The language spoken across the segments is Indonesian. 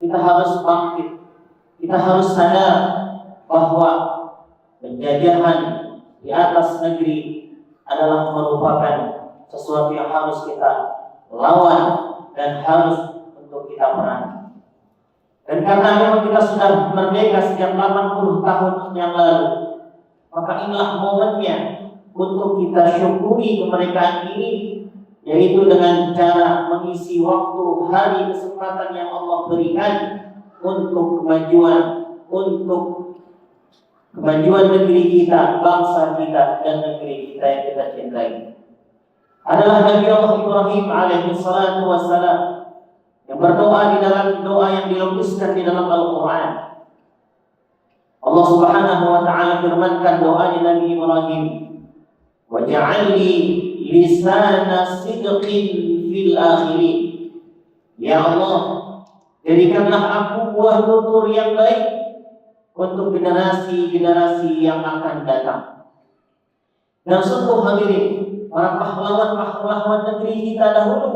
kita harus bangkit. Kita harus sadar bahwa penjajahan di atas negeri adalah merupakan sesuatu yang harus kita lawan dan harus untuk kita perangi. Dan karena memang kita sudah merdeka sejak 80 tahun yang lalu, maka inilah momennya untuk kita syukuri kemerdekaan ini, yaitu dengan cara mengisi waktu hari kesempatan yang Allah berikan untuk kemajuan negeri kita, bangsa kita, dan negeri kita yang kita cintai. Adalah Nabi Allah Ibrahim alaihi salatu wassalam yang berdoa di dalam doa yang dilukiskan di dalam Al-Quran. Allah Subhanahu wa ta'ala firmankan doanya Nabi Ibrahim, waj'alni lisana sidqin fil akhirin. Ya Allah, jadikanlah aku buah tutur yang baik untuk generasi-generasi yang akan datang. Dan sungguh hadirin, para pahlawan-pahlawan negeri kita dahulu,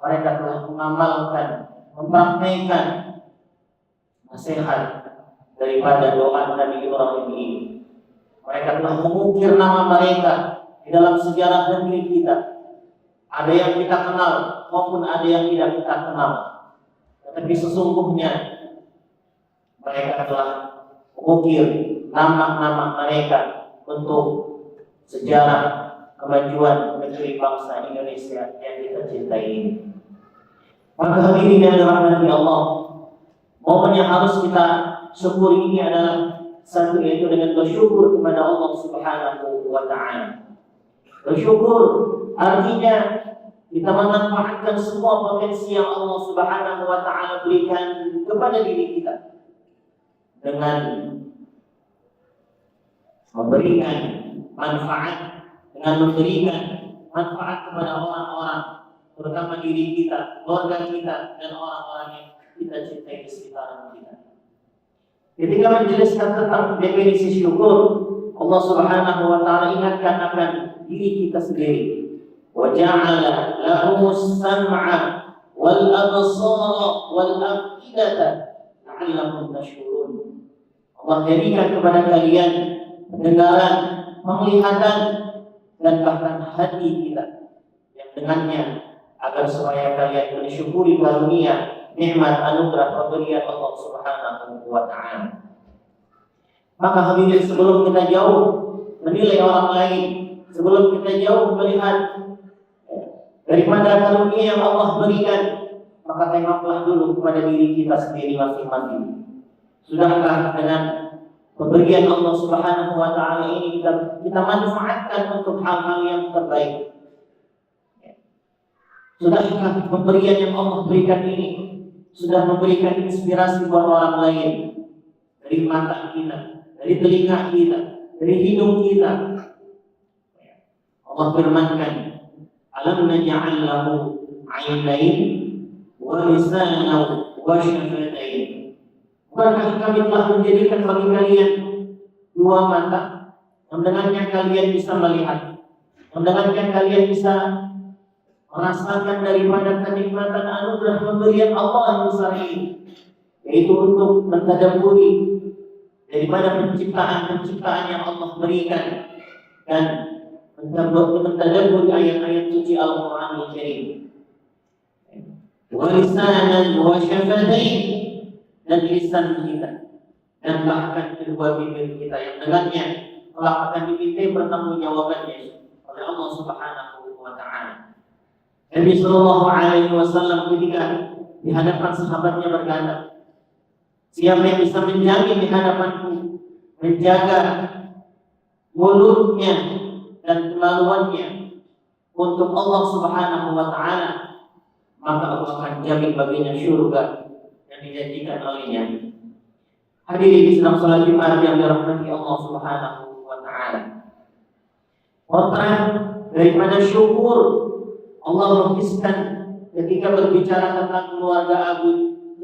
mereka telah mengamalkan, mempraktikkan nasihat daripada doa Nabi Ibrahim ini. Mereka telah mengukir nama mereka di dalam sejarah negeri kita. Ada yang kita kenal maupun ada yang tidak kita kenal. Tetapi sesungguhnya mereka telah mengukir nama-nama mereka untuk sejarah kemajuan negeri bangsa Indonesia yang kita cintai ini. Maka hadirin yang dirahmati Allah, momen yang harus kita syukuri ini adalah satu, yaitu dengan bersyukur kepada Allah Subhanahu wa ta'ala. Bersyukur artinya kita memanfaatkan semua potensi yang Allah Subhanahu wa ta'ala berikan kepada diri kita dengan memberikan manfaat, dengan memberikan manfaat kepada orang-orang, terutama diri kita, keluarga kita, dan orang-orang yang kita cintai di sekitaran kita. Ketika menjelaskan tentang definisi syukur, Allah Subhanahu wa ta'ala ingatkan akan diri kita sendiri. Wa ja'ala lahumus sam'a wal absara wal afidata la'allakum tashkurun. Allah jadikan kepada kalian pendengaran, penglihatan, dan bahkan hati kita yang dengannya agar supaya kalian mensyukuri karunia nikmat anugerah pemberian Allah Subhanahu wa ta'ala. Maka hadirin, sebelum kita jauh menilai orang lain, sebelum kita jauh melihat daripada karunia yang Allah berikan, maka tengoklah dulu kepada diri kita sendiri masing-masing. Sudahkah dengan pemberian Allah Subhanahu wa ta'ala ini kita manfaatkan untuk hal-hal yang terbaik? Sudahkah pemberian yang Allah berikan ini sudah memberikan inspirasi buat orang lain? Dari mata kita, dari telinga kita, dari hidung kita. Allah firmankan, alam naj'al lahu 'ainain wa lisanan wa syafatain. Bukankah kami telah menjadikan bagi kalian dua mata, yang dengannya kalian bisa melihat, yang dengannya kalian bisa merasakan daripada kenikmatan anugerah pemberian Allah yang besar ini, yaitu untuk mentadabburi daripada penciptaan-penciptaan yang Allah berikan dan mentadabburi ayat-ayat suci Al-Qur'anul Karim. Wa lisanan wa syafatain, dan lisan kita dan bahkan kedua bibir kita yang dengannya kelak akan diminta pertanggungjawabannya oleh Allah Subhanahu wa ta'ala. Nabi sallallahu alaihi wasallam ketika di hadapan sahabatnya berkata, siapa yang bisa menjamin di hadapanku, menjaga mulutnya dan kemaluannya untuk Allah Subhanahu wa ta'ala, maka Allah akan jamin baginya syurga yang dijanjikan olehnya. Hadirin Islam salat Jumat yang dirahmati Allah Subhanahu wa ta'ala. Potret daripada syukur Allah lukiskan ketika berbicara tentang keluarga Abu,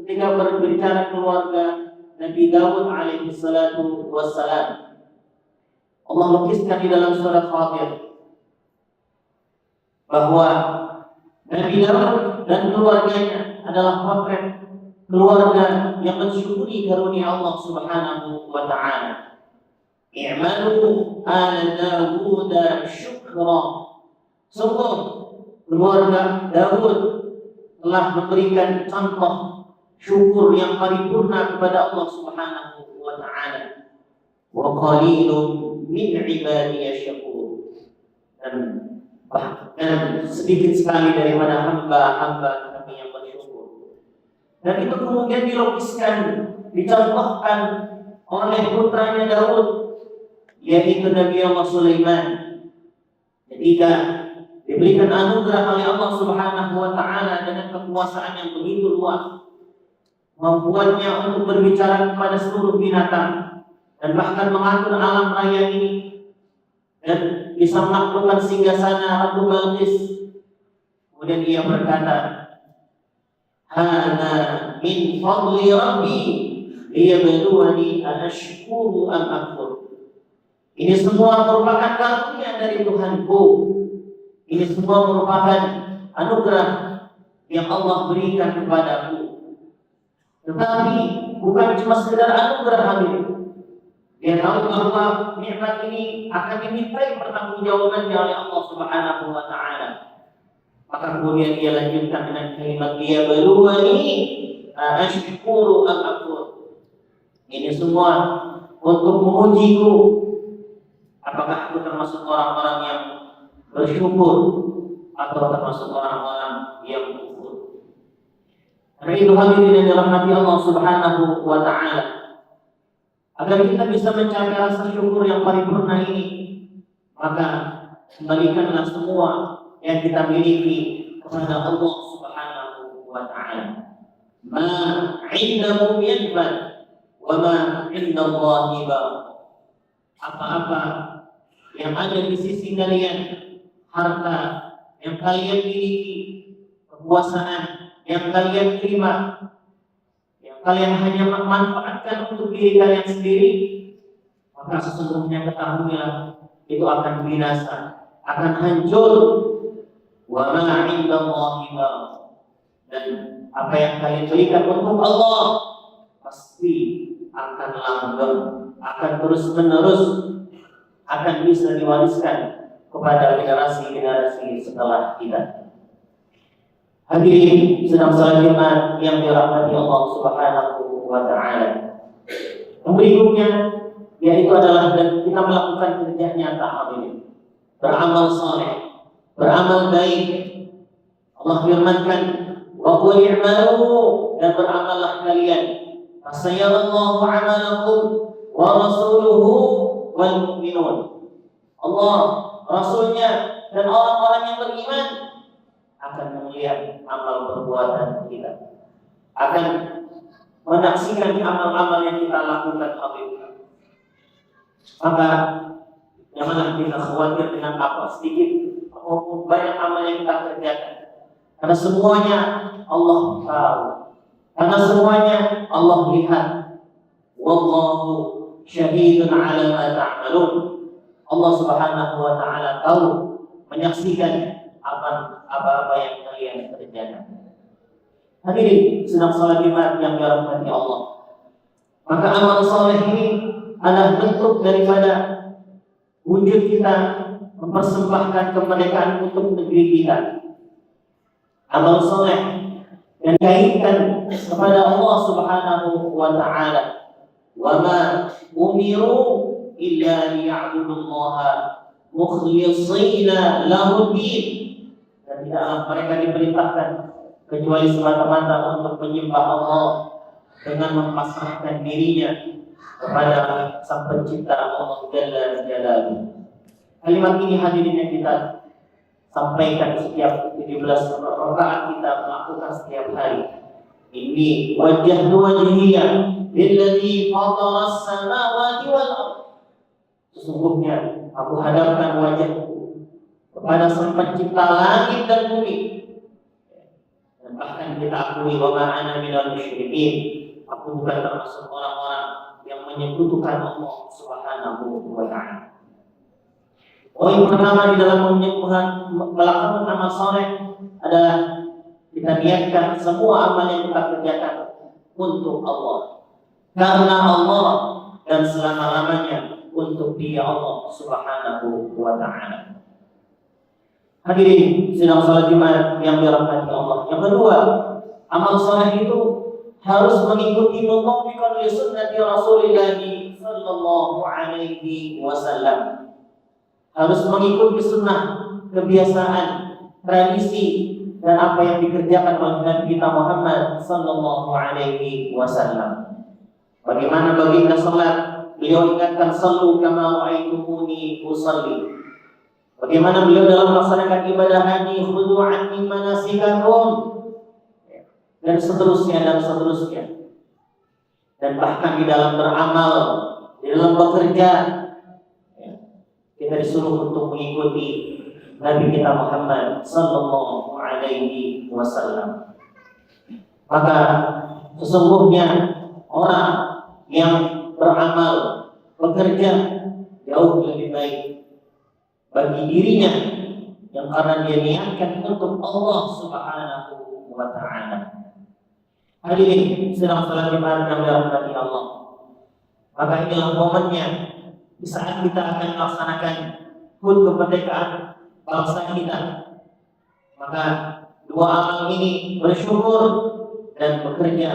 ketika berbicara keluarga Nabi Daud alaihi salatu wassalam. Allah lukiskan di dalam surat Fatir bahwa Nabi Daud dan keluarganya adalah potret keluarga yang mensyukuri karunia Allah Subhanahu wa taala. I'malu ala Dawud syukra. Sungguh keluarga Daud telah memberikan contoh syukur yang paripurna kepada Allah Subhanahu wa taala. Wa qalilun min ibadiy syakur. Dan bahkan sedikit sekali daripada hamba-hamba kami yang bersyukur. Dan itu kemudian dilukiskan, dicontohkan oleh putranya Daud, yaitu Nabi Allah Sulaiman. Ketika diberikan anugerah oleh Allah Subhanahu wa taala dengan kekuasaan yang begitu luas, membuatnya untuk berbicara kepada seluruh binatang dan bahkan mengatur alam raya ini, dan bisa menaklukkan singgasana Ratu Balqis. Kemudian ia berkata, "Hana min fadli Rabbi liyabluwani ashkuru am akfur." Ini semua merupakan karunia dari Tuhanku. Ini semua merupakan anugerah yang Allah berikan kepadaku. Tetapi bukan cuma sekedar anugerah hadirin. Dia tahu bahwa nikmat ini akan dimintai pertanggungjawabannya oleh Allah Subhanahu wa taala. Maka kemudian dia lanjutkan dengan kalimat dia baluani ashkuru am akfur. Ini semua untuk mengujiku, apakah aku termasuk orang-orang yang bersyukur atau termasuk orang-orang yang kufur. Karena itu hadirin yang dirahmati Allah Subhanahu wa taala, agar kita bisa mencapai rasa syukur yang paripurna ini, maka kembalikanlah semua yang kita miliki kepada Allah Subhanahu wa taala. Ma 'indakum yanfad wa ma 'indallahi baq. Apa-apa yang ada di sisi kalian, harta yang kalian miliki, kekuasaan yang kalian terima, yang kalian hanya manfaatkan untuk diri kalian sendiri, maka sesungguhnya ketahuilah itu akan binasa, akan hancur. Wa ma 'indallahi baq. Dan apa yang kalian berikan untuk Allah pasti akan langgeng, akan terus-menerus, akan bisa diwariskan kepada generasi-generasi setelah kita. Hadirin sedang salat Jumat yang dirahmati Allah Subhanahu wa taala. Yang berikutnya yaitu adalah kita melakukan kerja nyata, hadirin. Beramal saleh, beramal baik. Allah firmankan, wa qul i'malu, dan beramallah kalian. Fasayarallahu 'amalakum wa rasuluhu wal mu'minun. Allah, Rasulnya, dan orang-orang yang beriman akan melihat amal perbuatan kita, akan menyaksikan amal-amal yang kita lakukan. Maka janganlah kita khawatir dengan apa sedikit maupun banyak amal yang kita kerjakan, karena semuanya Allah tahu, karena semuanya Allah lihat. Wallahu syahidun 'ala ma ta'malun. Allah Subhanahu wa taala tahu, menyaksikan apa-apa yang kalian kerjakan. Hadirin sedang salat Jumat yang dirahmati Allah. Maka amal saleh ini adalah bentuk daripada wujud kita mempersembahkan kemerdekaan untuk negeri kita. Amal saleh yang dikaitkan kepada Allah Subhanahu wa taala. Wa ma umiru illa liya'budullaha mukhlishina lahud-din. Dan tidaklah mereka diperintahkan kecuali semata-mata untuk menyembah Allah dengan memasrahkan dirinya kepada Sang Pencipta Allah Jalla Jalaluhu. Kalimat ini hadirin yang kita sampaikan setiap 17 rakaat kita melakukan setiap hari. Ini wajhatu wajhiyya lilladzi fatara as-samawati wal ardh. Sesungguhnya aku hadapkan wajahku kepada Sang Pencipta langit dan bumi. Dan bahkan kita akui wa ma ana minal musyrikin. Aku bukan termasuk orang-orang yang menyekutukan Allah Subhanahu wa taala. Poin pertama di dalam melakukan amal saleh adalah kita niatkan semua amal yang kita kerjakan untuk Allah, karena Allah, dan selama-lamanya untuk Dia Allah Subhanahu wa Ta'ala. Hadirin sidang salat Jumat yang dirahmati Allah. Yang kedua, amal saleh itu harus mengikuti mutabiqan li sunnati Rasulillah sallallahu alaihi wasallam. Harus mengikuti sunnah, kebiasaan, tradisi, dan apa yang dikerjakan oleh Nabi kita Muhammad sallallahu alaihi wasallam. Bagaimana baginda salat? Beliau ingatkan sallu kama ra'aitumuni usalli. Bagaimana beliau dalam melaksanakan ibadah haji, khudhu anni manasikakum, dan seterusnya dan seterusnya. Dan bahkan di dalam beramal, di dalam bekerja, kita disuruh untuk mengikuti Nabi kita Muhammad sallallahu alaihi wasallam. Maka sesungguhnya orang yang beramal, bekerja jauh lebih baik bagi dirinya yang karena dia niatkan untuk Allah Subhanahu wa Ta'ala. Hadirin sedang salat Jumat yang dirahmati Allah. Maka inilah momennya di saat kita akan melaksanakan HUT kemerdekaan bangsa kita. Maka dua amal ini, bersyukur dan bekerja,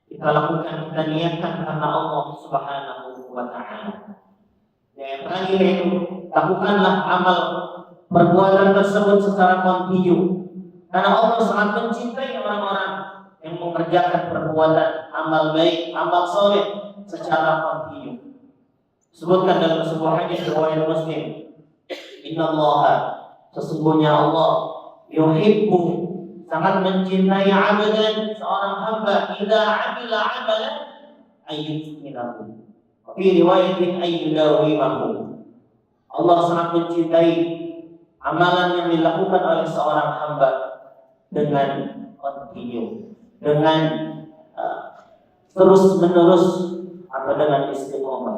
kita lakukan, kita niatkan karena Allah Subhanahu wa Ta'ala. Yang terakhir itu, lakukanlah amal perbuatan tersebut secara kontinu, karena Allah sangat mencintai orang-orang yang mengerjakan perbuatan amal baik, amal soleh secara kontinu. Sebutkan dalam sebuah hadis riwayat Muslim, Innallaha, sesungguhnya Allah, yuhibbu, sangat mencintai abdan, seorang hamba, idza amila amalan ayyuhinahu, fi riwayatin ayyudawimahu. Allah sangat mencintai amalan yang dilakukan oleh seorang hamba dengan kontinu, dengan terus menerus, atau dengan istiqomah.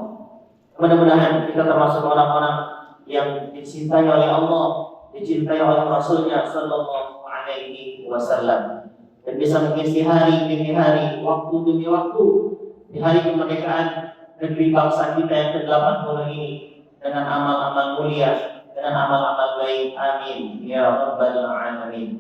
Mudah-mudahan kita termasuk orang-orang yang dicintai oleh Allah, dicintai oleh Rasulnya sallallahu alaihi wasallam, dan bisa mengisi hari demi hari, waktu demi waktu di hari kemerdekaan negeri bangsa kita yang ke-80 ini dengan amal-amal mulia, dengan amal-amal baik. Amin ya rabbal alamin.